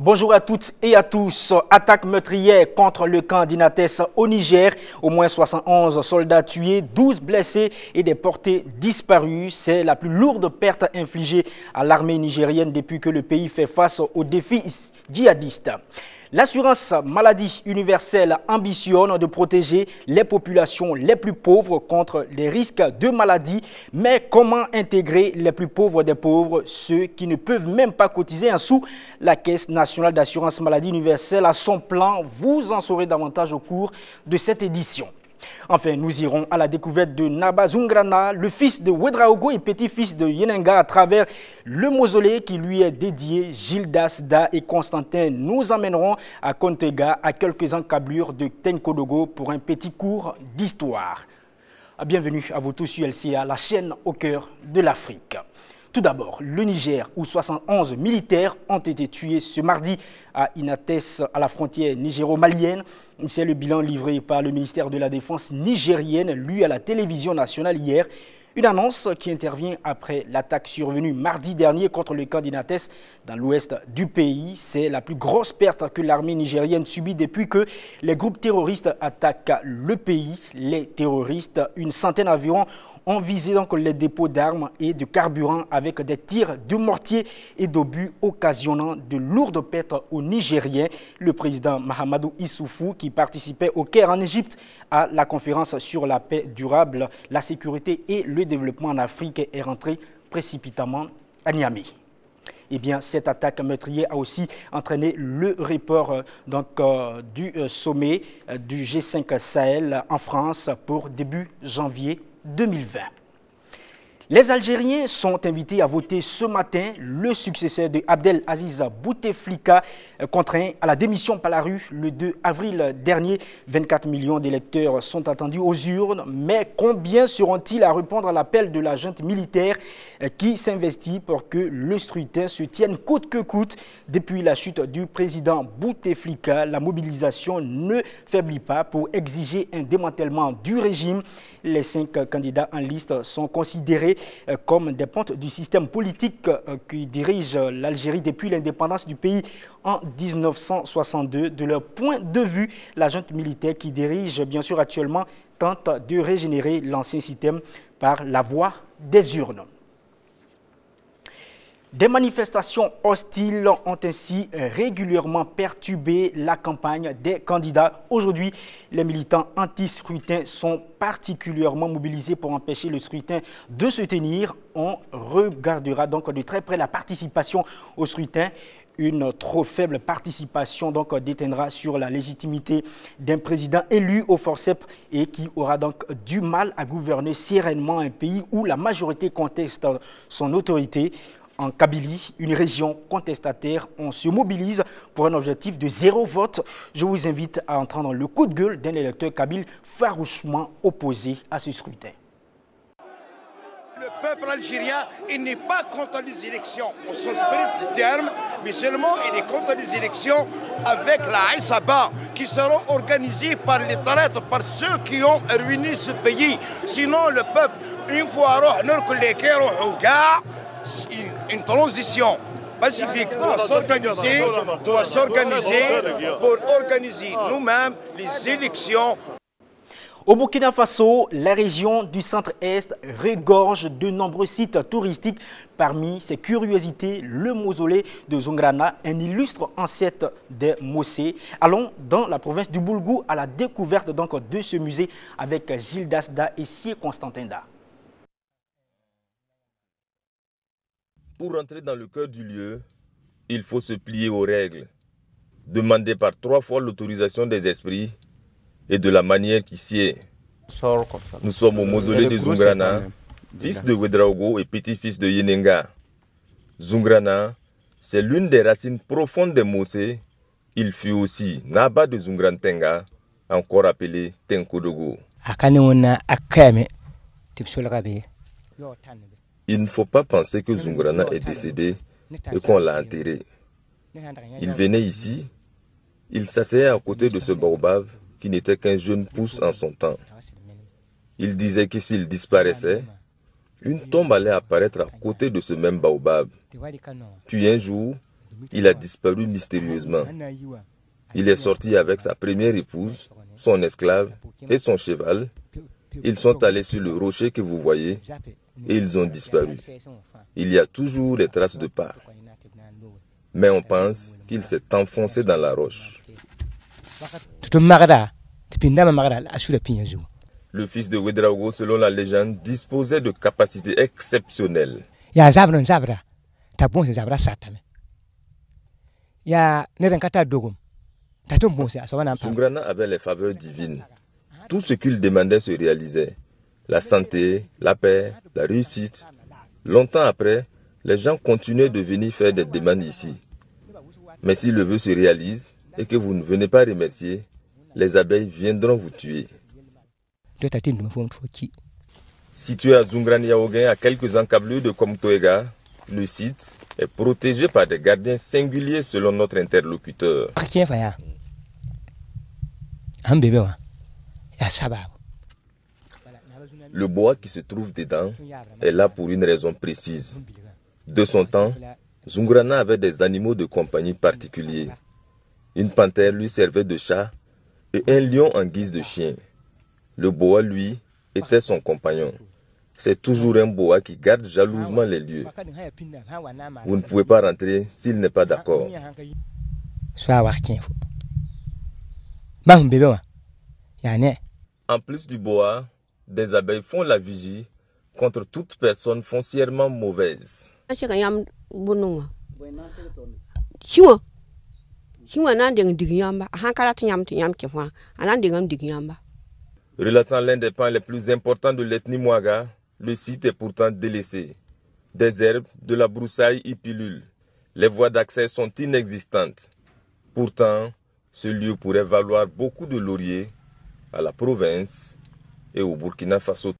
Bonjour à toutes et à tous. Attaque meurtrière contre le camp d'Inates au Niger. Au moins 71 soldats tués, 12 blessés et des portées disparues. C'est la plus lourde perte infligée à l'armée nigérienne depuis que le pays fait face aux défis djihadistes. L'assurance maladie universelle ambitionne de protéger les populations les plus pauvres contre les risques de maladie. Mais comment intégrer les plus pauvres des pauvres, ceux qui ne peuvent même pas cotiser un sou? La Caisse nationale d'assurance maladie universelle a son plan. Vous en saurez davantage au cours de cette édition. Enfin, nous irons à la découverte de Naba Zungrana, le fils de Ouedraogo et petit-fils de Yenenga, à travers le mausolée qui lui est dédié. Gildas Da et Constantin nous emmèneront à Kontega, à quelques encablures de Tenkodogo, pour un petit cours d'histoire. Bienvenue à vous tous sur LCA, la chaîne au cœur de l'Afrique. Tout d'abord, le Niger, où 71 militaires ont été tués ce mardi à Inates, à la frontière nigéro-malienne. C'est le bilan livré par le ministère de la Défense nigérienne, lu à la télévision nationale hier. Une annonce qui intervient après l'attaque survenue mardi dernier contre le camp d'Inates dans l'ouest du pays. C'est la plus grosse perte que l'armée nigérienne subit depuis que les groupes terroristes attaquent le pays. Les terroristes, une centaine environ, ont visé donc les dépôts d'armes et de carburant avec des tirs de mortier et d'obus occasionnant de lourdes pertes aux Nigériens. Le président Mahamadou Issoufou, qui participait au Caire en Égypte à la conférence sur la paix durable, la sécurité et le développement en Afrique, est rentré précipitamment à Niamey. Eh bien, cette attaque meurtrière a aussi entraîné le report du sommet du G5 Sahel en France pour début janvier 2020. Les Algériens sont invités à voter ce matin. Le successeur de Abdelaziz Bouteflika, contraint à la démission par la rue le 2 avril dernier. 24 millions d'électeurs sont attendus aux urnes. Mais combien seront-ils à répondre à l'appel de la junte militaire qui s'investit pour que le scrutin se tienne coûte que coûte? Depuis la chute du président Bouteflika, la mobilisation ne faiblit pas pour exiger un démantèlement du régime. Les 5 candidats en liste sont considérés comme des pontes du système politique qui dirige l'Algérie depuis l'indépendance du pays en 1962. De leur point de vue, la junte militaire qui dirige bien sûr actuellement tente de régénérer l'ancien système par la voie des urnes. Des manifestations hostiles ont ainsi régulièrement perturbé la campagne des candidats. Aujourd'hui, les militants anti-scrutin sont particulièrement mobilisés pour empêcher le scrutin de se tenir. On regardera donc de très près la participation au scrutin. Une trop faible participation donc déteindra sur la légitimité d'un président élu au forceps et qui aura donc du mal à gouverner sereinement un pays où la majorité conteste son autorité. En Kabylie, une région contestataire, on se mobilise pour un objectif de 0 vote. Je vous invite à entendre le coup de gueule d'un électeur kabyle farouchement opposé à ce scrutin. Le peuple algérien, il n'est pas contre les élections au sens strict du terme, mais seulement il est contre les élections avec la Issaba qui seront organisées par les traîtres, par ceux qui ont ruiné ce pays. Sinon, le peuple, une fois une transition pacifique doit s'organiser pour organiser nous-mêmes les élections. Au Burkina Faso, la région du centre-est regorge de nombreux sites touristiques. Parmi ces curiosités, le mausolée de Zungrana, un illustre ancêtre des Mossé. Allons dans la province du Boulgou à la découverte donc de ce musée avec Gildas Da et Sié Constantin Da. Pour entrer dans le cœur du lieu, il faut se plier aux règles, demander par 3 fois l'autorisation des esprits et de la manière qui s'y est. Nous sommes au mausolée de Zungrana, fils de Ouedraogo et petit-fils de Yenenga. Zungrana, c'est l'une des racines profondes des Mossé. Il fut aussi Naba de Zungrantenga, encore appelé Tenkodogo. Il ne faut pas penser que Zungrana est décédé et qu'on l'a enterré. Il venait ici, il s'asseyait à côté de ce baobab qui n'était qu'un jeune pouce en son temps. Il disait que s'il disparaissait, une tombe allait apparaître à côté de ce même baobab. Puis un jour, il a disparu mystérieusement. Il est sorti avec sa première épouse, son esclave et son cheval. Ils sont allés sur le rocher que vous voyez et ils ont disparu. Il y a toujours les traces de pas. Mais on pense qu'il s'est enfoncé dans la roche. Le fils de Ouédraogo, selon la légende, disposait de capacités exceptionnelles. Zungrana avait les faveurs divines. Tout ce qu'il demandait se réalisait. La santé, la paix, la réussite. Longtemps après, les gens continuaient de venir faire des demandes ici. Mais si le vœu se réalise et que vous ne venez pas remercier, les abeilles viendront vous tuer. Situé à Zungrani-Yaoguin, à quelques encablures de Komtoega, le site est protégé par des gardiens singuliers selon notre interlocuteur. Le bois qui se trouve dedans est là pour une raison précise. De son temps, Zungrana avait des animaux de compagnie particuliers. Une panthère lui servait de chat et un lion en guise de chien. Le boa, lui, était son compagnon. C'est toujours un boa qui garde jalousement les lieux. Vous ne pouvez pas rentrer s'il n'est pas d'accord. En plus du boa, des abeilles font la vigie contre toute personne foncièrement mauvaise. Relatant l'un des pans les plus importants de l'ethnie Mouaga, le site est pourtant délaissé. Des herbes, de la broussaille y pilulent. Les voies d'accès sont inexistantes. Pourtant, ce lieu pourrait valoir beaucoup de lauriers à la province et au Burkina Faso.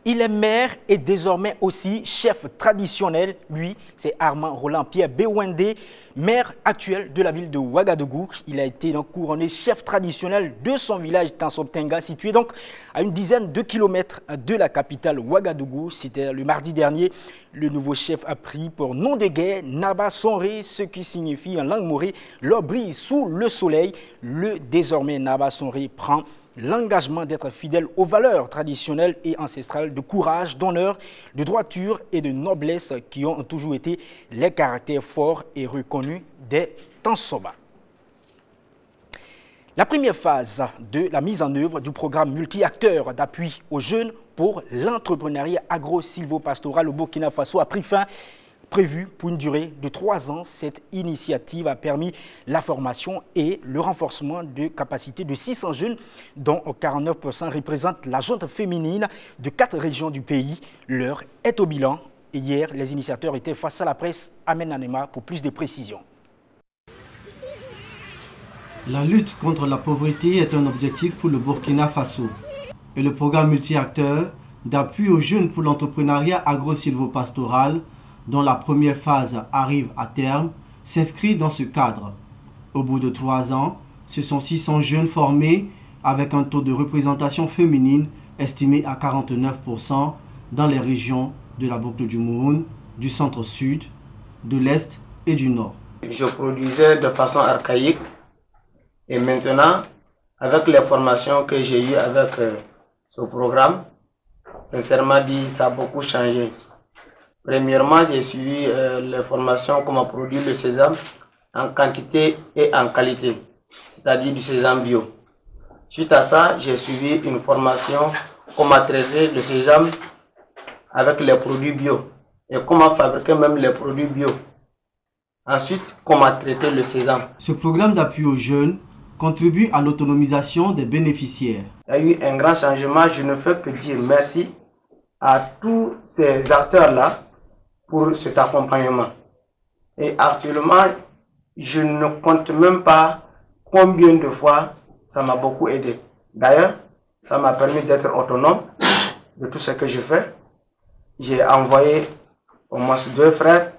Il est maire et désormais aussi chef traditionnel. Lui, c'est Armand Roland-Pierre Bewende, maire actuel de la ville de Ouagadougou. Il a été donc couronné chef traditionnel de son village Tansoptenga, situé donc à une dizaine de kilomètres de la capitale Ouagadougou. C'était le mardi dernier. Le nouveau chef a pris pour nom de guerre Naba Sonré, ce qui signifie en langue morée l'or brille sous le soleil. Le désormais Naba Sonré prend l'engagement d'être fidèle aux valeurs traditionnelles et ancestrales de courage, d'honneur, de droiture et de noblesse qui ont toujours été les caractères forts et reconnus des Tansoba. La première phase de la mise en œuvre du programme multi-acteurs d'appui aux jeunes pour l'entrepreneuriat agro-silvopastoral au Burkina Faso a pris fin. Prévue pour une durée de 3 ans, cette initiative a permis la formation et le renforcement de capacités de 600 jeunes, dont 49% représentent la junte féminine de 4 régions du pays. L'heure est au bilan. Et hier, les initiateurs étaient face à la presse. Amen Anema pour plus de précisions. La lutte contre la pauvreté est un objectif pour le Burkina Faso. Et le programme multi-acteurs d'appui aux jeunes pour l'entrepreneuriat agro-silvopastoral, dont la première phase arrive à terme, s'inscrit dans ce cadre. Au bout de 3 ans, ce sont 600 jeunes formés avec un taux de représentation féminine estimé à 49% dans les régions de la boucle du Mouhoun, du centre-sud, de l'est et du nord. Je produisais de façon archaïque et maintenant, avec les formations que j'ai eues avec ce programme, sincèrement dit, ça a beaucoup changé. Premièrement, j'ai suivi les formations comment produire le sésame en quantité et en qualité, c'est-à-dire du sésame bio. Suite à ça, j'ai suivi une formation comment traiter le sésame avec les produits bio et comment fabriquer même les produits bio. Ensuite, comment traiter le sésame. Ce programme d'appui aux jeunes contribue à l'autonomisation des bénéficiaires. Il y a eu un grand changement, je ne fais que dire merci à tous ces acteurs-là pour cet accompagnement. Et actuellement, je ne compte même pas combien de fois ça m'a beaucoup aidé. D'ailleurs, ça m'a permis d'être autonome de tout ce que je fais. J'ai envoyé au moins 2 frères,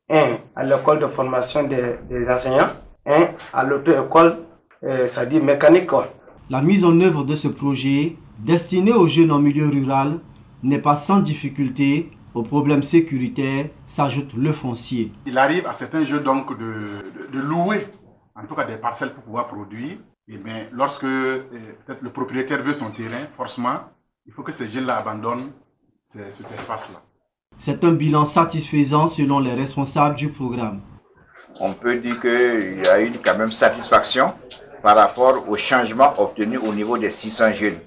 un à l'école de formation des enseignants, un à l'auto-école, c'est-à-dire mécanique. La mise en œuvre de ce projet, destiné aux jeunes en milieu rural, n'est pas sans difficulté Au problème sécuritaire s'ajoute le foncier. Il arrive à certains jeunes donc de louer, en tout cas des parcelles pour pouvoir produire. Et bien, lorsque peut-être le propriétaire veut son terrain, forcément, il faut que ces jeunes-là abandonnent cet espace-là. C'est un bilan satisfaisant selon les responsables du programme. On peut dire qu'il y a eu quand même satisfaction par rapport au changement obtenu au niveau des 600 jeunes.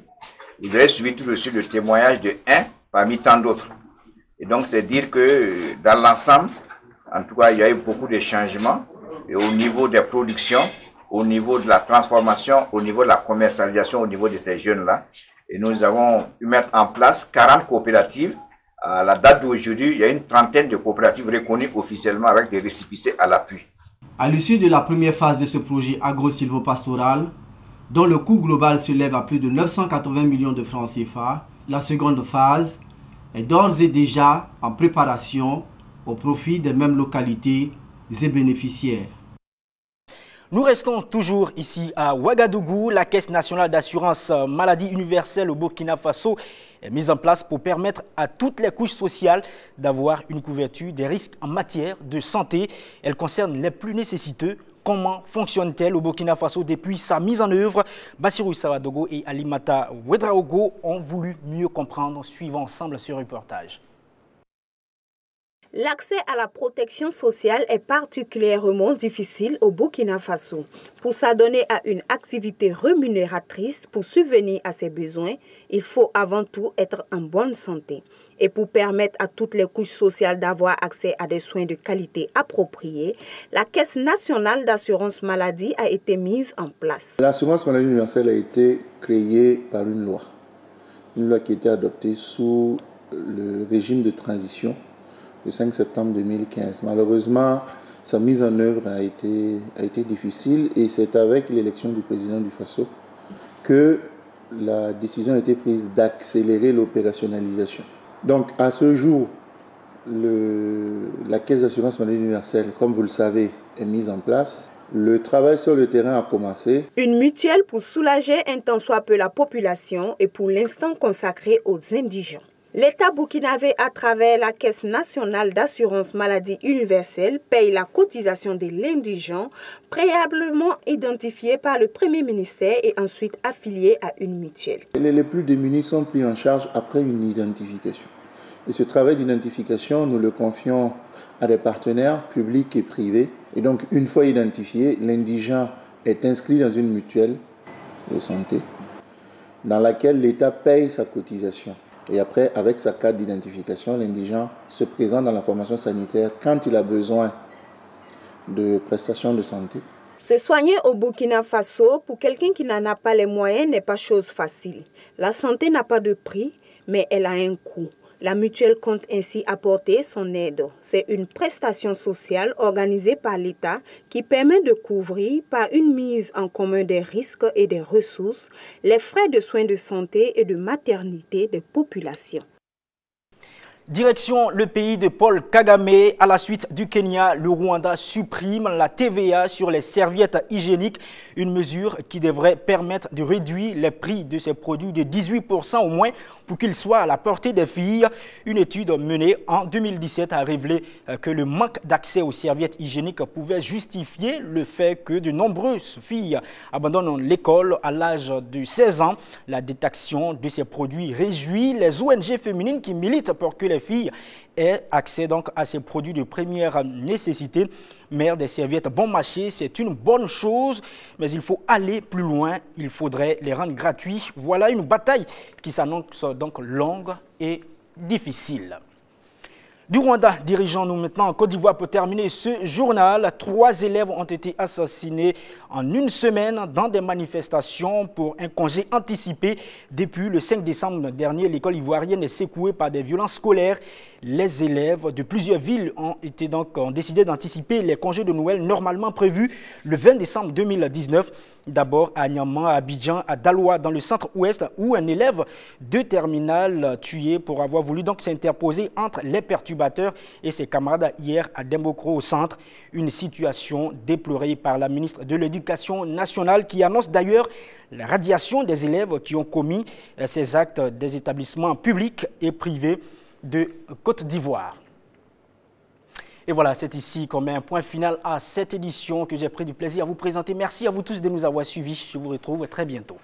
Vous avez suivi tout de suite le témoignage de un parmi tant d'autres. Et donc, c'est dire que dans l'ensemble, en tout cas, il y a eu beaucoup de changements et au niveau des productions, au niveau de la transformation, au niveau de la commercialisation, au niveau de ces jeunes-là. Et nous avons pu mettre en place 40 coopératives. À la date d'aujourd'hui, il y a une trentaine de coopératives reconnues officiellement avec des récépissés à l'appui. À l'issue de la première phase de ce projet agro-silvopastoral, dont le coût global s'élève à plus de 980 millions de francs CFA, la seconde phase est d'ores et déjà en préparation au profit des mêmes localités et bénéficiaires. Nous restons toujours ici à Ouagadougou. La Caisse nationale d'assurance maladie universelle au Burkina Faso est mise en place pour permettre à toutes les couches sociales d'avoir une couverture des risques en matière de santé. Elle concerne les plus nécessiteux. Comment fonctionne-t-elle au Burkina Faso depuis sa mise en œuvre? Bassirou Savadogo et Alimata Ouedraogo ont voulu mieux comprendre. Suivons ensemble ce reportage. L'accès à la protection sociale est particulièrement difficile au Burkina Faso. Pour s'adonner à une activité rémunératrice pour subvenir à ses besoins, il faut avant tout être en bonne santé. Et pour permettre à toutes les couches sociales d'avoir accès à des soins de qualité appropriés, la Caisse nationale d'assurance maladie a été mise en place. L'assurance maladie universelle a été créée par une loi qui a été adoptée sous le régime de transition le 5 septembre 2015. Malheureusement, sa mise en œuvre a été difficile et c'est avec l'élection du président du Faso que la décision a été prise d'accélérer l'opérationnalisation. Donc à ce jour, la Caisse d'assurance maladie universelle, comme vous le savez, est mise en place. Le travail sur le terrain a commencé. Une mutuelle pour soulager un tant soit peu la population et pour l'instant consacrée aux indigents. L'État burkinabé, à travers la Caisse nationale d'assurance maladie universelle, paye la cotisation de l'indigent, préalablement identifié par le Premier ministère et ensuite affilié à une mutuelle. Les plus démunis sont pris en charge après une identification. Et ce travail d'identification, nous le confions à des partenaires publics et privés. Et donc, une fois identifié, l'indigent est inscrit dans une mutuelle de santé dans laquelle l'État paye sa cotisation. Et après, avec sa carte d'identification, l'indigent se présente dans la formation sanitaire quand il a besoin de prestations de santé. Se soigner au Burkina Faso, pour quelqu'un qui n'en a pas les moyens, n'est pas chose facile. La santé n'a pas de prix, mais elle a un coût. La mutuelle compte ainsi apporter son aide. C'est une prestation sociale organisée par l'État qui permet de couvrir, par une mise en commun des risques et des ressources, les frais de soins de santé et de maternité des populations. Direction le pays de Paul Kagame. À la suite du Kenya, le Rwanda supprime la TVA sur les serviettes hygiéniques, une mesure qui devrait permettre de réduire les prix de ces produits de 18% au moins pour qu'ils soient à la portée des filles. Une étude menée en 2017 a révélé que le manque d'accès aux serviettes hygiéniques pouvait justifier le fait que de nombreuses filles abandonnent l'école à l'âge de 16 ans. La détection de ces produits réjouit les ONG féminines qui militent pour que les filles aient accès donc à ces produits de première nécessité. Mère des serviettes bon marché, c'est une bonne chose, mais il faut aller plus loin. Il faudrait les rendre gratuits. Voilà une bataille qui s'annonce donc longue et difficile. Du Rwanda, dirigeons-nous maintenant en Côte d'Ivoire pour terminer ce journal. 3 élèves ont été assassinés en une semaine dans des manifestations pour un congé anticipé. Depuis le 5 décembre dernier, l'école ivoirienne est secouée par des violences scolaires. Les élèves de plusieurs villes ont décidé d'anticiper les congés de Noël normalement prévus le 20 décembre 2019. D'abord à Niamey, à Abidjan, à Daloa, dans le centre-ouest, où un élève de terminale tué pour avoir voulu donc s'interposer entre les perturbateurs et ses camarades hier à Dembokro au centre. Une situation déplorée par la ministre de l'Éducation nationale qui annonce d'ailleurs la radiation des élèves qui ont commis ces actes des établissements publics et privés. de Côte d'Ivoire. Et voilà, c'est ici qu'on met un point final à cette édition que j'ai pris du plaisir à vous présenter. Merci à vous tous de nous avoir suivis. Je vous retrouve très bientôt.